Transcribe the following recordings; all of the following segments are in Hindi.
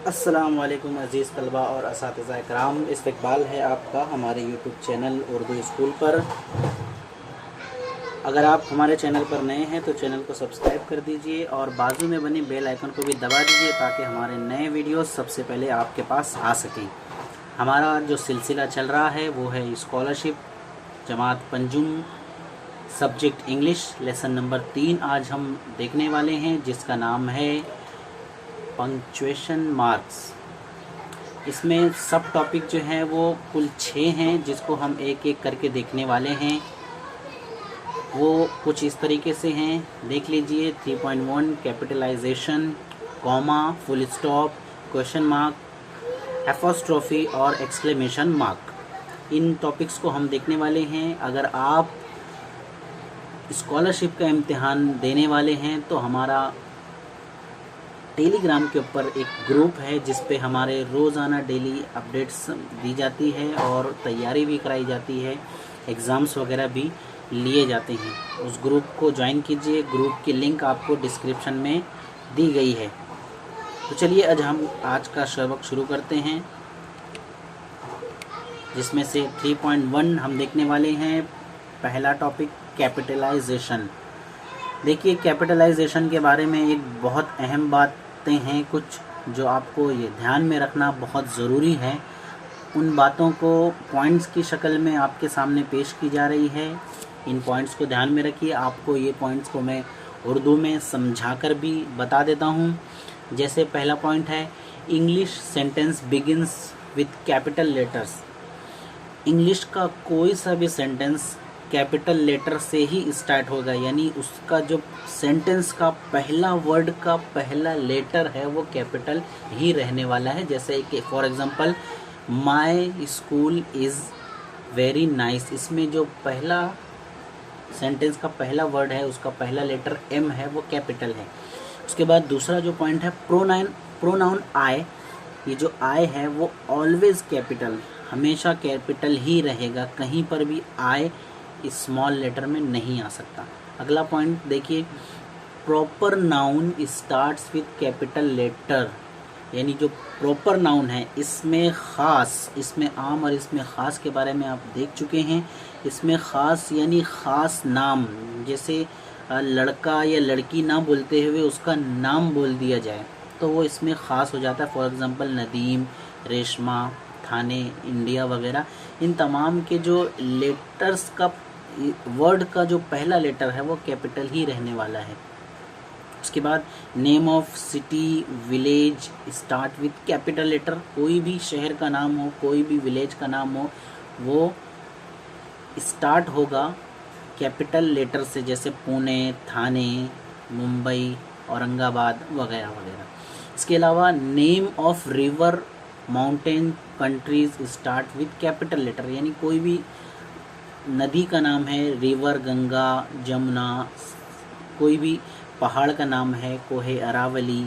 अस्सलामुअलैकुम अज़ीज़ तलबा और असातिज़ा इकराम, इस्तकबाल है आपका हमारे यूट्यूब चैनल उर्दू स्कूल पर। अगर आप हमारे चैनल पर नए हैं तो चैनल को सब्सक्राइब कर दीजिए और बाजू में बनी बेल आइकन को भी दबा दीजिए ताकि हमारे नए वीडियोस सबसे पहले आपके पास आ सकें। हमारा जो सिलसिला चल रहा है वो है स्कॉलरशिप जमात पंजुम, सब्जेक्ट इंग्लिश, लेसन नंबर 3 आज हम देखने वाले हैं, जिसका नाम है पंक्चुएशन मार्क्स। इसमें सब टॉपिक जो हैं वो कुल 6 हैं, जिसको हम एक एक करके देखने वाले हैं। वो कुछ इस तरीके से हैं, देख लीजिए। 3.1 capitalization, comma, full stop, question mark, apostrophe और एक्सक्लेमेशन मार्क। इन टॉपिक्स को हम देखने वाले हैं। अगर आप स्कॉलरशिप का इम्तिहान देने वाले हैं तो हमारा टेलीग्राम के ऊपर एक ग्रुप है जिस पे हमारे रोज़ाना डेली अपडेट्स दी जाती है और तैयारी भी कराई जाती है, एग्ज़ाम्स वगैरह भी लिए जाते हैं। उस ग्रुप को ज्वाइन कीजिए। ग्रुप की लिंक आपको डिस्क्रिप्शन में दी गई है। तो चलिए आज का सबक शुरू करते हैं, जिसमें से 3.1 हम देखने वाले हैं। पहला टॉपिक कैपिटलाइजेशन। देखिए, कैपिटलाइजेशन के बारे में एक बहुत अहम बातें हैं कुछ जो आपको ये ध्यान में रखना बहुत ज़रूरी है। उन बातों को पॉइंट्स की शक्ल में आपके सामने पेश की जा रही है। इन पॉइंट्स को ध्यान में रखिए। आपको ये पॉइंट्स को मैं उर्दू में समझाकर भी बता देता हूँ। जैसे पहला पॉइंट है, English sentence begins with capital letters. English का कोई सा भी सेंटेंस कैपिटल लेटर से ही स्टार्ट होगा, यानी उसका जो सेंटेंस का पहला वर्ड का पहला लेटर है वो कैपिटल ही रहने वाला है। जैसे कि for example, my school is very nice. इसमें जो पहला सेंटेंस का पहला वर्ड है उसका पहला लेटर एम है, वो कैपिटल है। उसके बाद दूसरा जो पॉइंट है, प्रोनाउन आई। ये जो आई है वो ऑलवेज कैपिटल, हमेशा कैपिटल ही रहेगा, कहीं पर भी आई स्मॉल लेटर में नहीं आ सकता। अगला पॉइंट देखिए, proper noun starts with capital letter. यानी जो प्रॉपर नाउन है इसमें ख़ास, इसमें आम और इसमें ख़ास के बारे में आप देख चुके हैं। इसमें ख़ास यानी ख़ास नाम, जैसे लड़का या लड़की ना बोलते हुए उसका नाम बोल दिया जाए तो वो इसमें ख़ास हो जाता है। For example, Nadeem, Reshma, Thane, India वगैरह। इन तमाम के जो लेटर्स का वर्ड का जो पहला लेटर है वो कैपिटल ही रहने वाला है। उसके बाद name of city, village start with capital letter. कोई भी शहर का नाम हो, कोई भी विलेज का नाम हो, वो स्टार्ट होगा कैपिटल लेटर से, जैसे पुणे, थाने, मुंबई, औरंगाबाद वगैरह वगैरह। इसके अलावा name of river, mountain, countries start with capital letter. यानी कोई भी नदी का नाम है, रिवर गंगा, जमुना, कोई भी पहाड़ का नाम है, कोहे अरावली,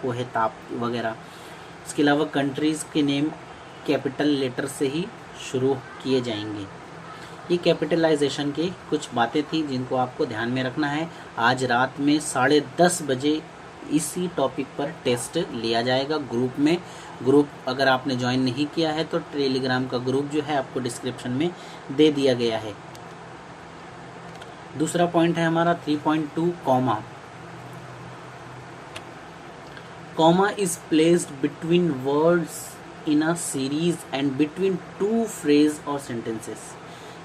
कोहे ताप्ती वगैरह। इसके अलावा कंट्रीज़ के नेम कैपिटल लेटर से ही शुरू किए जाएंगे। ये कैपिटलाइजेशन की कुछ बातें थी जिनको आपको ध्यान में रखना है। आज रात में 10:30 बजे इसी टॉपिक पर टेस्ट लिया जाएगा ग्रुप में। ग्रुप अगर आपने ज्वाइन नहीं किया है तो टेलीग्राम का ग्रुप जो है आपको डिस्क्रिप्शन में दे दिया गया है। दूसरा पॉइंट है हमारा 3.2 comma. Comma is placed between words in a series and between two phrase और सेंटेंसेस।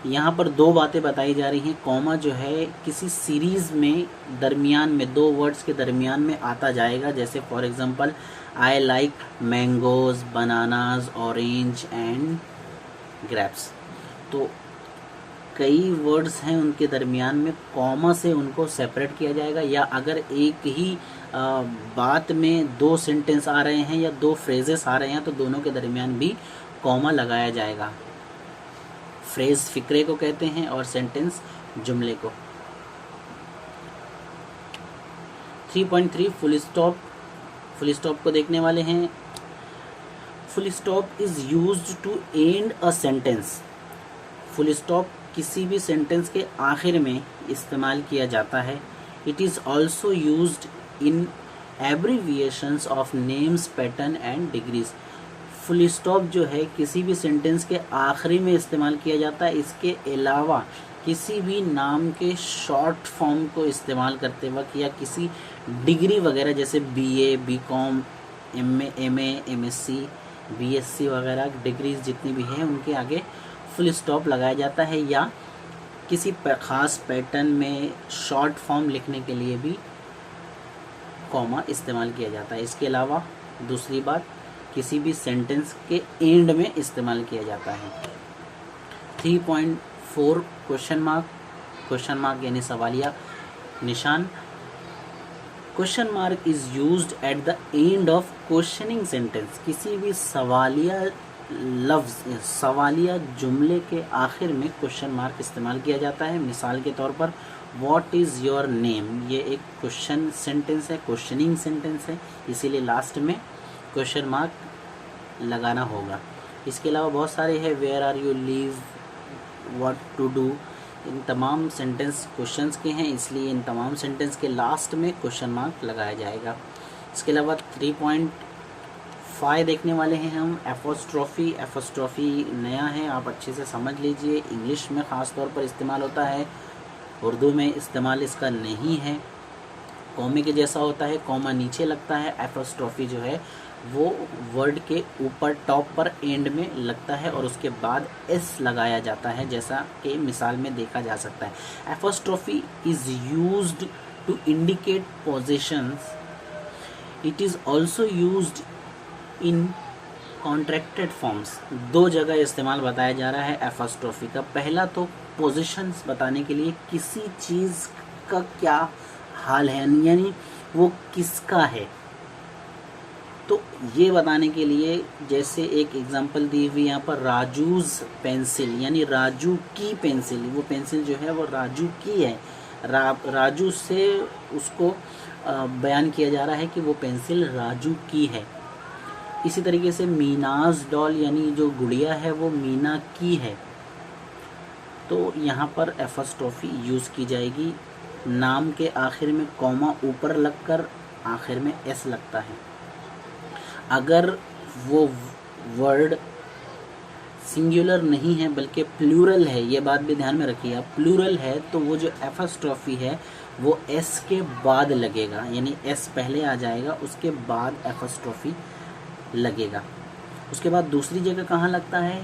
यहाँ पर दो बातें बताई जा रही हैं। कॉमा जो है किसी सीरीज़ में दरमियान में, दो वर्ड्स के दरमियान में आता जाएगा। जैसे for example, I like mangoes, bananas, orange and grapes. तो कई वर्ड्स हैं उनके दरमियान में कॉमा से उनको सेपरेट किया जाएगा। या अगर एक ही बात में दो सेंटेंस आ रहे हैं या दो फ्रेजेस आ रहे हैं तो दोनों के दरमियान भी कॉमा लगाया जाएगा। फ्रेज फिक्रे को कहते हैं और सेंटेंस जुमले को। 3.3 फुल स्टॉप। फुल स्टॉप को देखने वाले हैं। Full stop is used to end a sentence. Full stop किसी भी सेंटेंस के आखिर में इस्तेमाल किया जाता है। It is also used in abbreviations of names, pattern and degrees. Full stop जो है किसी भी सेंटेंस के आखिरी में इस्तेमाल किया जाता है। इसके अलावा किसी भी नाम के शॉर्ट फॉर्म को इस्तेमाल करते वक्त या किसी डिग्री वगैरह जैसे BA, BCom, MA, MSc, BSc वगैरह डिग्रीज जितनी भी हैं उनके आगे फुल स्टॉप लगाया जाता है, या किसी ख़ास पैटर्न में शॉर्ट फॉर्म लिखने के लिए भी कॉमा इस्तेमाल किया जाता है। इसके अलावा दूसरी बात, किसी भी सेंटेंस के एंड में इस्तेमाल किया जाता है। 3.4 क्वेश्चन मार्क। क्वेश्चन मार्क यानी सवालिया निशान। Question mark is used at the end of questioning sentence. किसी भी सवालिया लफ्ज़, सवालिया जुमले के आखिर में क्वेश्चन मार्क इस्तेमाल किया जाता है। मिसाल के तौर पर व्हाट इज़ योर नेम, ये एक क्वेश्चन सेंटेंस है, क्वेश्चनिंग सेंटेंस है, इसीलिए लास्ट में क्वेश्चन मार्क लगाना होगा। इसके अलावा बहुत सारे हैं, where are you live, what to do, इन तमाम सेंटेंस क्वेश्चंस के हैं, इसलिए इन तमाम सेंटेंस के लास्ट में क्वेश्चन मार्क लगाया जाएगा। इसके अलावा 3.5 देखने वाले हैं हम, एपोस्ट्रोफी। एपोस्ट्रोफी नया है, आप अच्छे से समझ लीजिए। इंग्लिश में ख़ास तौर पर इस्तेमाल होता है, उर्दू में इस्तेमाल इसका नहीं है। कॉमे के जैसा होता है, कॉमा नीचे लगता है। एपोस्ट्रोफी जो है वो वर्ड के ऊपर टॉप पर एंड में लगता है और उसके बाद एस लगाया जाता है, जैसा कि मिसाल में देखा जा सकता है। Apostrophe is used to indicate positions. It is also used in contracted forms. दो जगह इस्तेमाल बताया जा रहा है एपोस्ट्रोफी का। पहला तो पोजीशंस बताने के लिए, किसी चीज़ का क्या हाल है, यानी वो किसका है, तो ये बताने के लिए, जैसे एक एग्जांपल दी हुई यहाँ पर, राजूज पेंसिल, यानी राजू की पेंसिल। वो पेंसिल जो है वो राजू की है, राजू से उसको बयान किया जा रहा है कि वो पेंसिल राजू की है। इसी तरीके से मीनाज डॉल, यानी जो गुड़िया है वो मीना की है, तो यहाँ पर एपोस्ट्रोफी यूज़ की जाएगी। नाम के आखिर में कॉमा ऊपर लगकर आखिर में एस लगता है। अगर वो वर्ड सिंगुलर नहीं है बल्कि प्लूरल है, ये बात भी ध्यान में रखिए आप, प्लूरल है तो वो जो एपोस्ट्रोफी है वो एस के बाद लगेगा, यानी एस पहले आ जाएगा, उसके बाद एपोस्ट्रोफी लगेगा। उसके बाद दूसरी जगह कहाँ लगता है,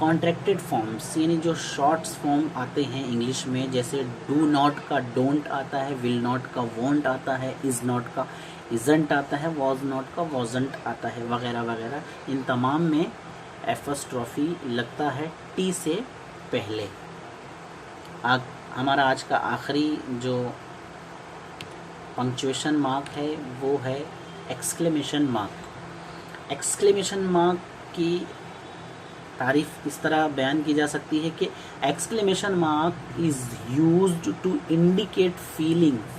कॉन्ट्रैक्टेड फॉर्म्स, यानी जो शॉर्ट्स फॉर्म आते हैं इंग्लिश में, जैसे डू नॉट का डोंट आता है, विल नॉट का वॉन्ट आता है, इज़ नॉट का इज़ंट आता है, वॉज नॉट का वॉजंट आता है, वगैरह वगैरह। इन तमाम में एपोस्ट्रोफी लगता है टी से पहले। हमारा आज का आखिरी जो पंक्चुएशन मार्क है वो है एक्सक्लेमेशन मार्क। एक्सक्लेमेशन मार्क की तारीफ इस तरह बयान की जा सकती है कि exclamation mark is used to indicate feelings,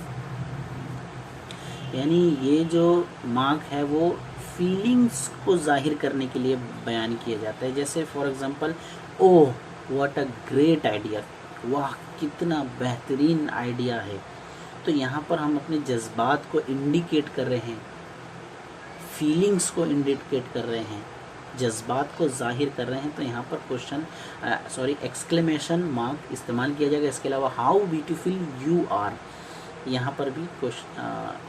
यानी ये जो मार्क है वो फीलिंग्स को जाहिर करने के लिए बयान किया जाता है। जैसे for example, oh what a great idea, वाह कितना बेहतरीन आइडिया है। तो यहाँ पर हम अपने जज्बात को इंडिकेट कर रहे हैं, फीलिंग्स को इंडिकेट कर रहे हैं, जज्बात को जाहिर कर रहे हैं, तो यहाँ पर एक्सक्लेमेशन मार्क इस्तेमाल किया जाएगा। इसके अलावा हाउ ब्यूटीफुल यू आर, यहाँ पर भी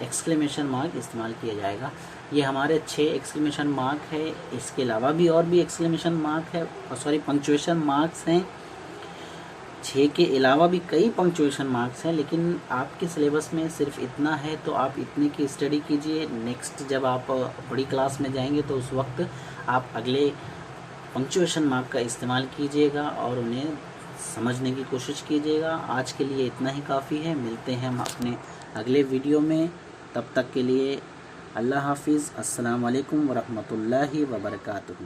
एक्सक्लेमेशन मार्क इस्तेमाल किया जाएगा। ये हमारे 6 एक्सक्लेमेशन मार्क है। इसके अलावा भी और भी एक्सक्लेमेशन मार्क है, पंक्चुएशन मार्क्स हैं। 6 के अलावा भी कई पंक्चुएशन मार्क्स हैं, लेकिन आपके सिलेबस में सिर्फ इतना है, तो आप इतने की स्टडी कीजिए। नेक्स्ट जब आप बड़ी क्लास में जाएंगे तो उस वक्त आप अगले पंक्चुएशन मार्क का इस्तेमाल कीजिएगा और उन्हें समझने की कोशिश कीजिएगा। आज के लिए इतना ही काफ़ी है, मिलते हैं हम अपने अगले वीडियो में। तब तक के लिए अल्लाह हाफिज़, अस्सलाम वालेकुम वरहमतुल्लाहि वबरकातुहू।